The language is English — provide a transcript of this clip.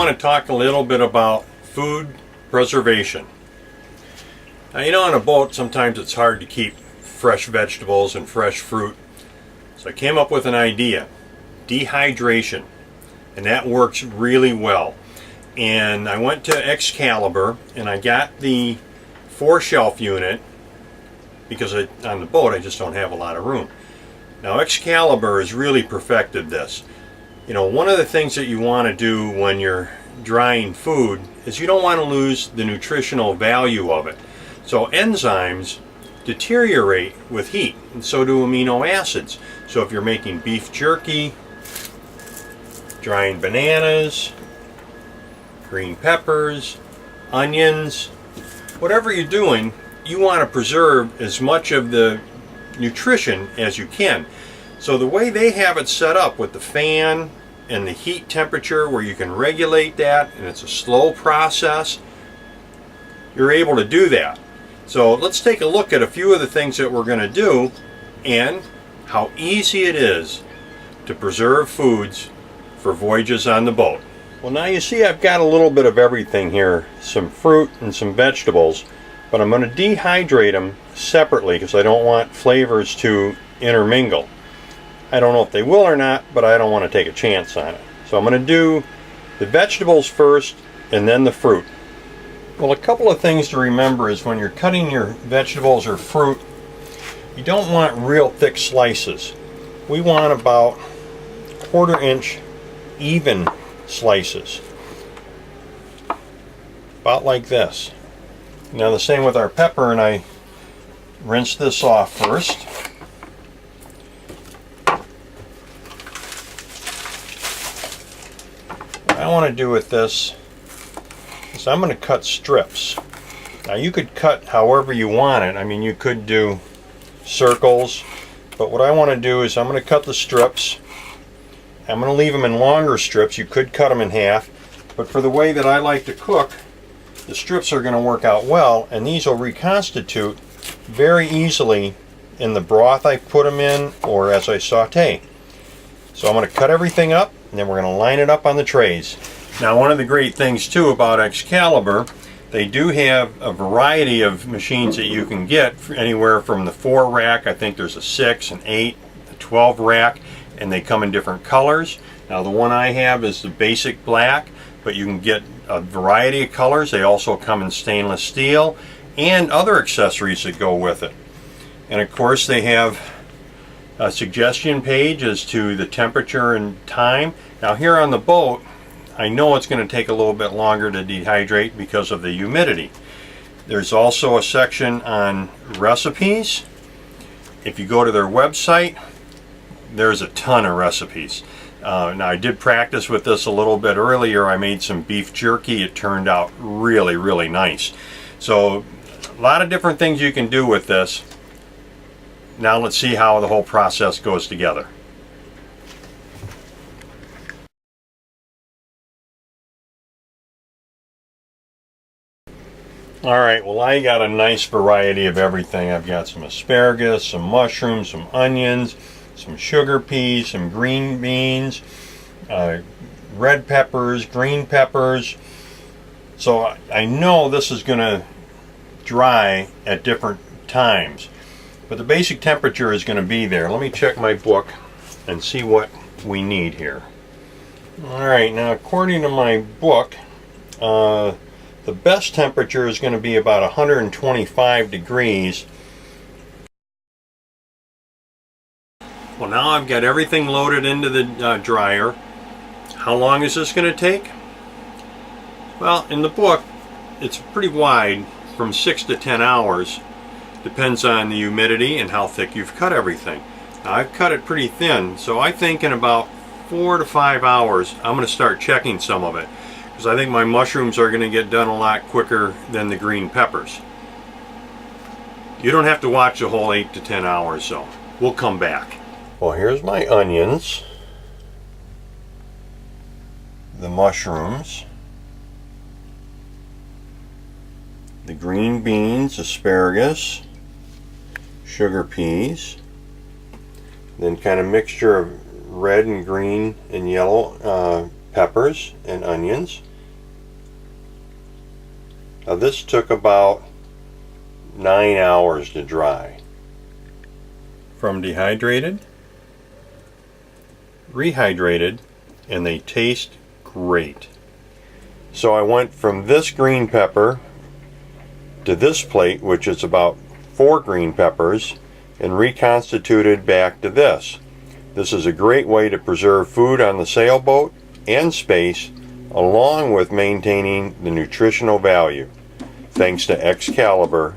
want to talk a little bit about food preservation. Now, you know, on a boat sometimes it's hard to keep fresh vegetables and fresh fruit. So I came up with an idea, dehydration, and that works really well. And I went to Excalibur and I got the 4-shelf unit because on the boat I just don't have a lot of room. Now Excalibur has really perfected this. You know, one of the things that you want to do when you're drying food is you don't want to lose the nutritional value of it. So enzymes deteriorate with heat, and so do amino acids. So if you're making beef jerky, drying bananas, green peppers, onions, whatever you're doing, you want to preserve as much of the nutrition as you can. So the way they have it set up with the fan and the heat temperature where you can regulate that, and it's a slow process, you're able to do that. So let's take a look at a few of the things that we're going to do and how easy it is to preserve foods for voyages on the boat. Well, now you see I've got a little bit of everything here, some fruit and some vegetables, but I'm going to dehydrate them separately because I don't want flavors to intermingle. I don't know if they will or not, but I don't want to take a chance on it. So I'm going to do the vegetables first and then the fruit. Well, a couple of things to remember is when you're cutting your vegetables or fruit, you don't want real thick slices. We want about 1/4 inch even slices. About like this. Now the same with our pepper, and I rinse this off first. What I want to do with this is I'm going to cut strips. Now you could cut however you want it. I mean, you could do circles, but what I want to do is I'm going to cut the strips. I'm going to leave them in longer strips. You could cut them in half, but for the way that I like to cook, the strips are going to work out well, and these will reconstitute very easily in the broth I put them in or as I saute. So I'm going to cut everything up, and then we're going to line it up on the trays. Now, one of the great things too about Excalibur, they do have a variety of machines that you can get, anywhere from the 4 rack, I think there's a 6, an 8, a 12 rack, and they come in different colors. Now the one I have is the basic black, but you can get a variety of colors. They also come in stainless steel and other accessories that go with it. And of course they have a suggestion page as to the temperature and time. Now here on the boat, I know it's going to take a little bit longer to dehydrate because of the humidity. There's also a section on recipes. If you go to their website, there's a ton of recipes. Now I did practice with this a little bit earlier. I made some beef jerky. It turned out really, really nice. So a lot of different things you can do with this. Now let's see how the whole process goes together. Alright, well, I got a nice variety of everything. I've got some asparagus, some mushrooms, some onions, some sugar peas, some green beans, red peppers, green peppers. So I know this is going to dry at different times, but the basic temperature is going to be there. Let me check my book and see what we need here. Alright, now according to my book, the best temperature is going to be about 125 degrees. Well, now I've got everything loaded into the dryer. How long is this going to take? Well, in the book, it's pretty wide, from 6 to 10 hours. Depends on the humidity and how thick you've cut everything. Now, I've cut it pretty thin, so I think in about 4 to 5 hours, I'm going to start checking some of it, because I think my mushrooms are going to get done a lot quicker than the green peppers. You don't have to watch the whole 8 to 10 hours, so we'll come back. Well, here's my onions, the mushrooms, the green beans, asparagus, sugar peas, then kind of mixture of red and green and yellow peppers and onions, Now this took about 9 hours to dry. From dehydrated, rehydrated, and they taste great. So I went from this green pepper to this plate, which is about 4 green peppers, and reconstituted back to this. This is a great way to preserve food on the sailboat and space, along with maintaining the nutritional value. Thanks to Excalibur